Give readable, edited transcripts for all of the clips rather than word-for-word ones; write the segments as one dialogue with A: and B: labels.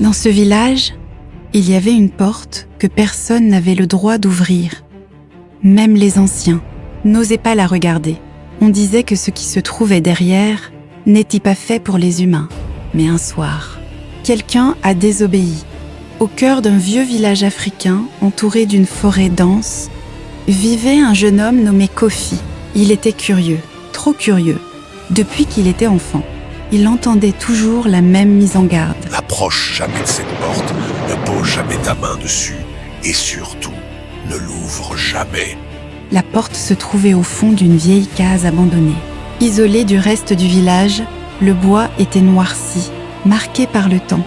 A: Dans ce village, il y avait une porte que personne n'avait le droit d'ouvrir. Même les anciens n'osaient pas la regarder. On disait que ce qui se trouvait derrière n'était pas fait pour les humains. Mais un soir, quelqu'un a désobéi. Au cœur d'un vieux village africain, entouré d'une forêt dense, vivait un jeune homme nommé Kofi. Il était curieux, trop curieux. Depuis qu'il était enfant, il entendait toujours la même mise en garde.
B: N'approche jamais de cette porte, ne pose jamais ta main dessus, et surtout, ne l'ouvre jamais.
A: La porte se trouvait au fond d'une vieille case abandonnée. Isolé du reste du village, le bois était noirci, marqué par le temps,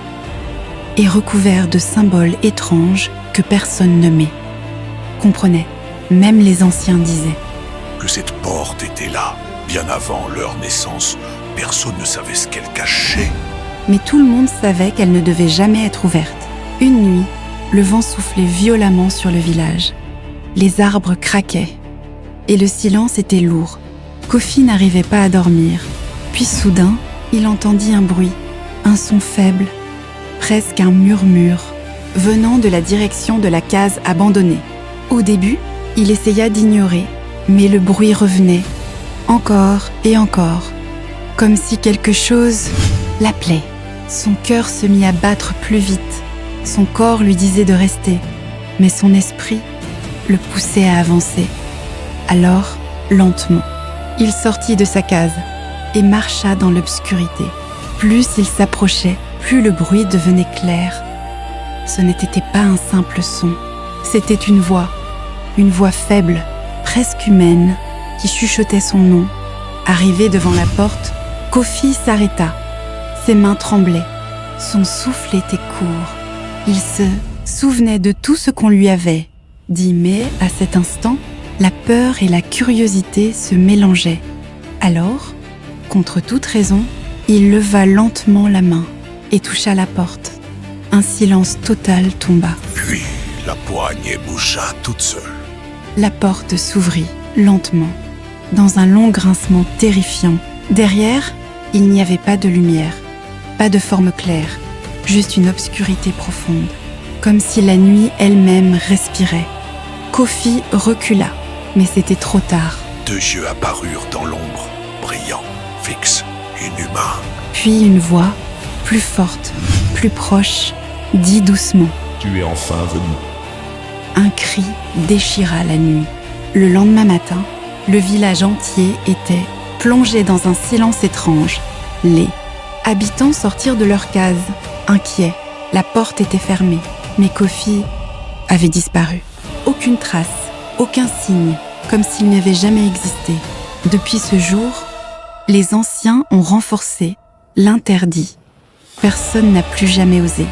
A: et recouvert de symboles étranges que personne ne met. Comprenez, même les anciens disaient
B: que cette porte était là, bien avant leur naissance. Personne ne savait ce qu'elle cachait.
A: Mais tout le monde savait qu'elle ne devait jamais être ouverte. Une nuit, le vent soufflait violemment sur le village. Les arbres craquaient, et le silence était lourd. Kofi n'arrivait pas à dormir. Puis soudain, il entendit un bruit, un son faible, presque un murmure, venant de la direction de la case abandonnée. Au début, il essaya d'ignorer, mais le bruit revenait, encore et encore, comme si quelque chose l'appelait. Son cœur se mit à battre plus vite. Son corps lui disait de rester, mais son esprit le poussait à avancer. Alors, lentement, il sortit de sa case et marcha dans l'obscurité. Plus il s'approchait, plus le bruit devenait clair. Ce n'était pas un simple son, c'était une voix faible, presque humaine, qui chuchotait son nom. Arrivé devant la porte, Kofi s'arrêta. Ses mains tremblaient, son souffle était court. Il se souvenait de tout ce qu'on lui avait dit, mais à cet instant, la peur et la curiosité se mélangeaient. Alors, contre toute raison, il leva lentement la main et toucha la porte. Un silence total tomba.
B: Puis, la poignée bougea toute seule.
A: La porte s'ouvrit lentement, dans un long grincement terrifiant. Derrière, il n'y avait pas de lumière, pas de forme claire, juste une obscurité profonde, comme si la nuit elle-même respirait. Kofi recula, mais c'était trop tard.
B: Deux yeux apparurent dans l'ombre, brillants, fixes, inhumains.
A: Puis une voix, plus forte, plus proche, dit doucement.
C: Tu es enfin venu.
A: Un cri déchira la nuit. Le lendemain matin, le village entier était plongé dans un silence étrange. Les habitants sortirent de leur case, inquiets. La porte était fermée, mais Kofi avait disparu. Aucune trace, aucun signe, comme s'il n'avait jamais existé. Depuis ce jour, les anciens ont renforcé l'interdit. Personne n'a plus jamais osé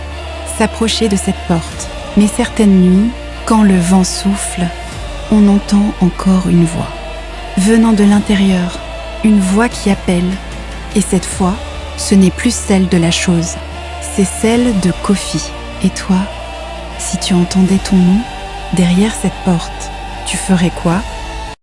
A: s'approcher de cette porte. Mais certaines nuits, quand le vent souffle, on entend encore une voix. Venant de l'intérieur, une voix qui appelle. Et cette fois, ce n'est plus celle de la chose, c'est celle de Kofi. Et toi, si tu entendais ton nom derrière cette porte, tu ferais quoi ?